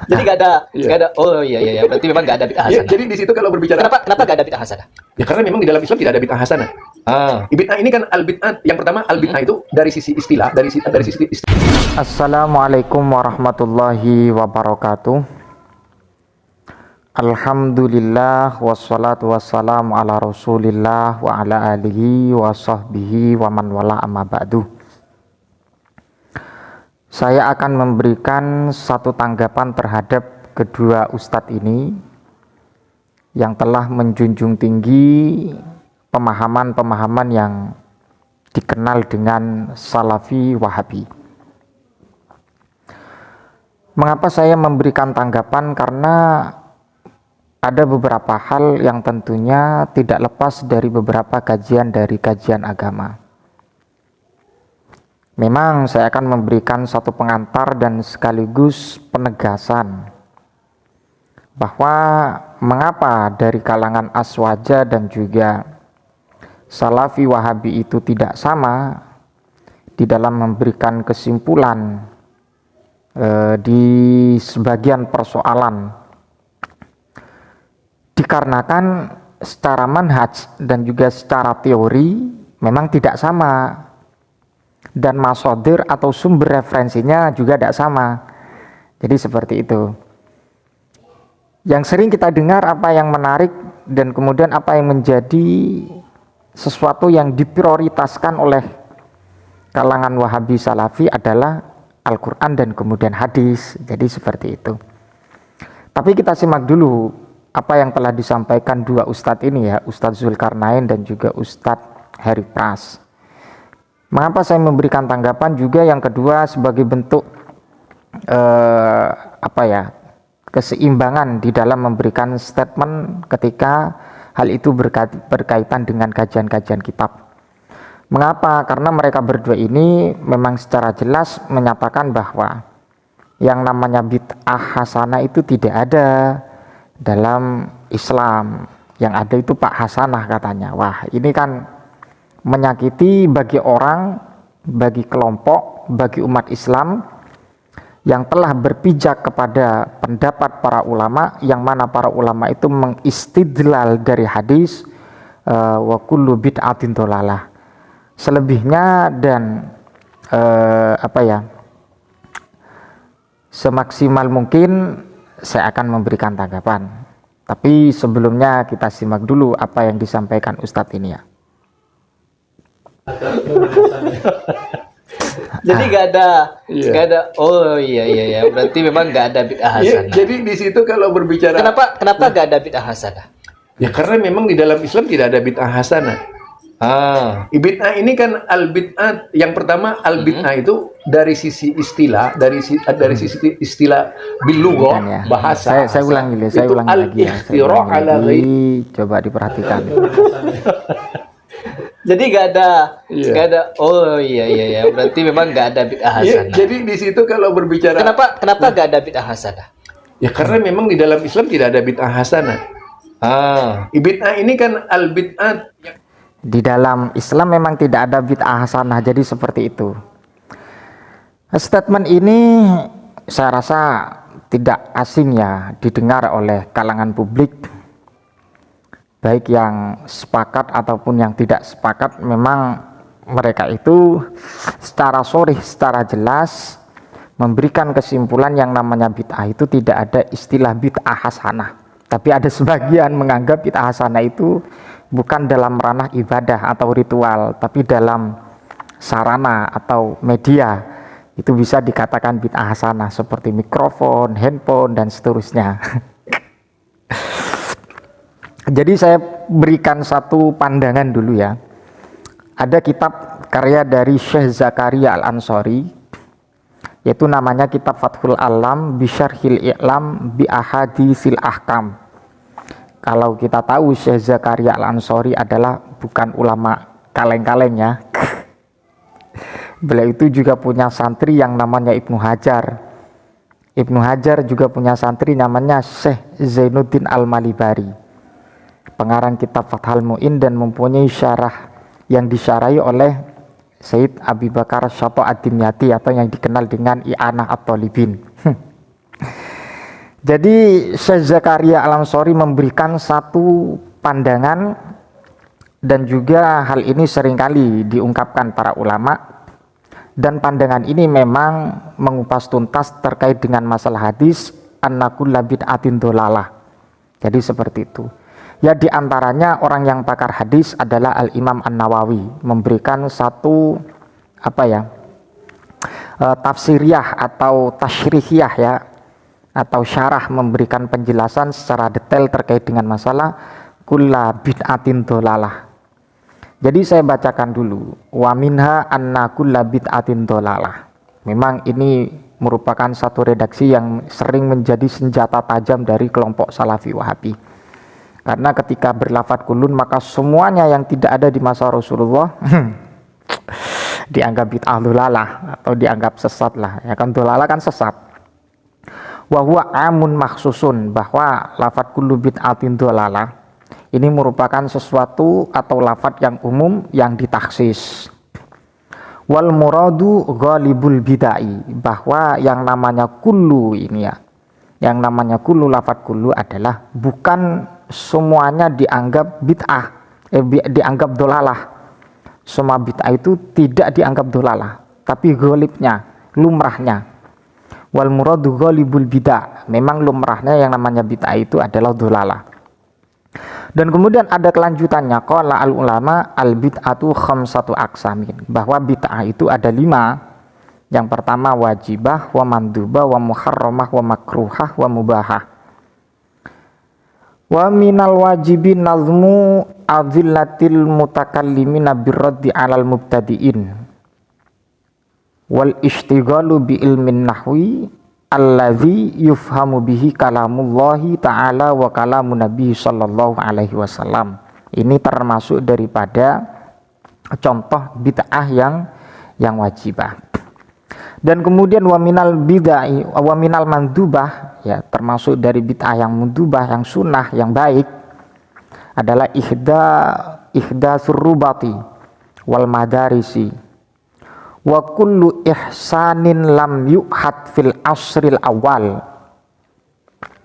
Jadi nggak ada. Oh iya. Berarti memang nggak ada bid'ah Ya, hasanah. jadi di situ kalau berbicara Kenapa nggak ada bid'ah hasanah? ya karena memang di dalam Islam tidak ada bid'ah hasanah. Bid'ah ini kan al-bid'ah. Yang pertama al-bid'ah itu dari sisi istilah, dari sisi istilah. Assalamualaikum warahmatullahi wabarakatuh. Alhamdulillah wassalatu wassalamu ala rasulillah wa ala alihi wa sahbihi wa man wala amma ba'du. Saya akan memberikan satu tanggapan terhadap kedua ustadz ini yang telah menjunjung tinggi pemahaman-pemahaman yang dikenal dengan Salafi Wahabi. Mengapa saya memberikan tanggapan? Karena ada beberapa hal yang tentunya tidak lepas dari beberapa kajian dari kajian agama. Memang saya akan memberikan satu pengantar dan sekaligus penegasan bahwa mengapa dari kalangan Aswaja dan juga Salafi Wahabi itu tidak sama di dalam memberikan kesimpulan di sebagian persoalan. Dikarenakan secara manhaj dan juga secara teori memang tidak sama, dan masodir atau sumber referensinya juga tidak sama. Jadi seperti itu. Yang sering kita dengar apa yang menarik dan kemudian apa yang menjadi sesuatu yang diprioritaskan oleh kalangan Wahabi Salafi adalah Al-Quran dan kemudian hadis. Jadi seperti itu. Tapi kita simak dulu apa yang telah disampaikan dua ustadz ini ya, Ustadz Zulkarnain dan juga Ustadz Heri Pras. Mengapa saya memberikan tanggapan juga yang kedua sebagai bentuk keseimbangan di dalam memberikan statement ketika hal itu berkaitan dengan kajian-kajian kitab. Mengapa? Karena mereka berdua ini memang secara jelas menyatakan bahwa yang namanya bid'ah hasanah itu tidak ada dalam Islam. Yang ada itu Pak Hasanah katanya. Wah, ini kan menyakiti bagi orang, bagi kelompok, bagi umat Islam yang telah berpijak kepada pendapat para ulama, yang mana para ulama itu mengistidlal dari hadis wa kullu bid'atin dhalalah. Selebihnya dan semaksimal mungkin saya akan memberikan tanggapan. Tapi sebelumnya kita simak dulu apa yang disampaikan Ustadz ini ya. Jadi nggak ada. Oh iya. Berarti memang nggak ada bid'ah Ya, hasanah. jadi di situ kalau berbicara Kenapa nggak ada bid'ah hasanah? ya karena memang di dalam Islam tidak ada bid'ah hasanah. Bid'ah ini kan al-bid'ah. Yang pertama al-bid'ah itu dari sisi istilah, dari sisi istilah bilughah, Ya. bahasa. Saya ulangi lagi ya. Coba diperhatikan. Jadi nggak ada. Oh iya. Berarti memang nggak ada bid'ah Ya, hasanah. jadi di situ kalau berbicara Kenapa nggak ada bid'ah hasanah? ya karena memang di dalam Islam tidak ada bid'ah hasanah. Bid'ah ini kan al-bid'ah. Di dalam Islam memang tidak ada bid'ah hasanah, jadi seperti itu. Statement ini saya rasa tidak asing ya didengar oleh kalangan publik, baik yang sepakat ataupun yang tidak sepakat. Memang mereka itu secara sharih, secara jelas memberikan kesimpulan yang namanya bid'ah itu tidak ada istilah bid'ah hasanah. Tapi ada sebagian menganggap bid'ah hasanah itu bukan dalam ranah ibadah atau ritual, tapi dalam sarana atau media. Itu bisa dikatakan bid'ah hasanah seperti mikrofon, handphone, dan seterusnya. Jadi saya berikan satu pandangan dulu ya. Ada kitab karya dari Syekh Zakaria Al-Ansori, yaitu namanya kitab Fathul Alam Bisyarhil I'lam Bi Ahaditsil Ahkam. Kalau kita tahu Syekh Zakaria Al-Ansori adalah bukan ulama kaleng-kaleng ya. Beliau itu juga punya santri yang namanya Ibnu Hajar. Ibnu Hajar juga punya santri namanya Syekh Zainuddin Al-Malibari, pengarang kitab Fathul Mu'in, dan mempunyai syarah yang disyarahi oleh Sayyid Abi Bakar Syato Ad-Dimyati atau yang dikenal dengan I'anah At-Talibin. Jadi Syekh Zakaria Al-Ansori memberikan satu pandangan, dan juga hal ini seringkali diungkapkan para ulama, dan pandangan ini memang mengupas tuntas terkait dengan masalah hadis annakulla bid'atin dolalah. Jadi seperti itu. Ya, diantaranya orang yang pakar hadis adalah Al-Imam An-Nawawi memberikan satu tafsiriyah atau tasyrihiyah ya, atau syarah, memberikan penjelasan secara detail terkait dengan masalah kulla bid'atin dolalah. Jadi saya bacakan dulu. Wa minha anna kulla bid'atin dolalah. Memang ini merupakan satu redaksi yang sering menjadi senjata tajam dari kelompok Salafi Wahabi. Karena ketika berlafadz kulun, maka semuanya yang tidak ada di masa Rasulullah dianggap bid'ah dolalah atau dianggap sesat lah. Ya kan, dolalah kan sesat. Wa huwa amun makhsusun, bahwa lafadz kullu bid'atin dolalah ini merupakan sesuatu atau lafadz yang umum yang ditaksis. Wal muradu ghalibul bid'ai, bahwa yang namanya kullu ini ya, yang namanya kullu, lafadz kullu adalah bukan semuanya dianggap bid'ah, dianggap dolalah. Semua bid'ah itu tidak dianggap dolalah, tapi ghalibnya, lumrahnya. Wal muradu ghalibul bid'ah, memang lumrahnya yang namanya bid'ah itu adalah dolalah. Dan kemudian ada kelanjutannya, qala al ulama al bid'atu khamsatu aqsamin, bahwa bid'ah itu ada 5. Yang pertama wajibah, wa mandubah, wa muharramah, wa makruhah, wa mubahah. Wa minal wajibin nazmu adzillatil mutakallimina birraddi alal mubtadi'in wal ishtighalu bi ilmin nahwi alladzi yufhamu bihi kalamullahi ta'ala wa kalamun nabi sallallahu alaihi wasallam. Ini termasuk daripada contoh bid'ah yang wajibah. Dan kemudian wa minal bid'ai wa minal mandubah, ya, termasuk dari bid'ah yang mundubah, yang sunnah, yang baik adalah ihdatsur rubati wal madarisi wa kullu ihsanin lam yuhad fil asril awal.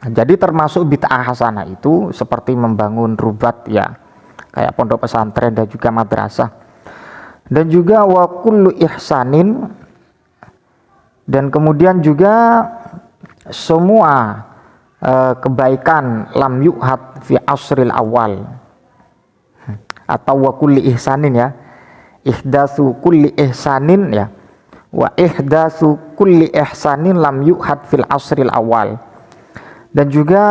Jadi termasuk bid'ah hasanah itu seperti membangun rubat ya, kayak pondok pesantren dan juga madrasah. Dan juga wa kullu ihsanin, dan kemudian juga semua kebaikan lam yuhad fi asril awal, atau wa kulli ihsanin ya, ihdatsu kulli ihsanin ya, wa ihdatsu kulli ihsanin lam yuhad fil asril awal. Dan juga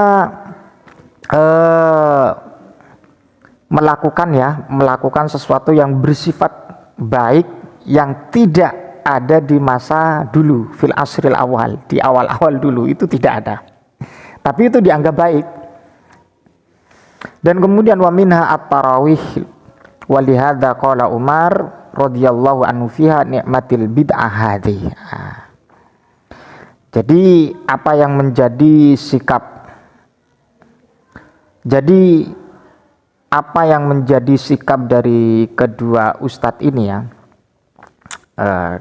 melakukan sesuatu yang bersifat baik yang tidak ada di masa dulu, fil asril awal, di awal-awal dulu itu tidak ada, tapi itu dianggap baik. Dan kemudian wa minha at-tarawih walihada qala Umar radhiyallahu anhu fiha ni'matil bid'ah hadhi. Jadi apa yang menjadi sikap dari kedua ustadz ini ya,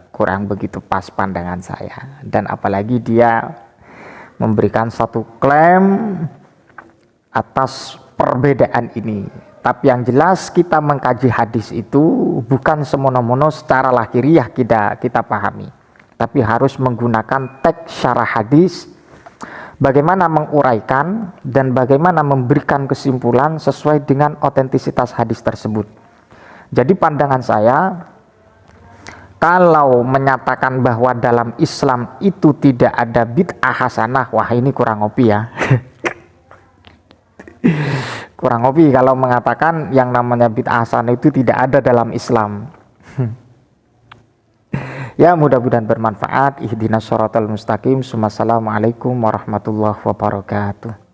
kurang begitu pas pandangan saya. Dan apalagi dia memberikan satu klaim atas perbedaan ini. Tapi yang jelas kita mengkaji hadis itu bukan semono-mono secara lahiriah kita pahami, tapi harus menggunakan teks syarah hadis, bagaimana menguraikan dan bagaimana memberikan kesimpulan sesuai dengan otentisitas hadis tersebut. Jadi pandangan saya, kalau menyatakan bahwa dalam Islam itu tidak ada bid'ah hasanah, wah ini kurang ngopi ya. Kurang ngopi kalau mengatakan yang namanya bid'ah hasanah itu tidak ada dalam Islam. Ya, mudah-mudahan bermanfaat. Ihdinas shiratal mustaqim. Assalamualaikum warahmatullahi wabarakatuh.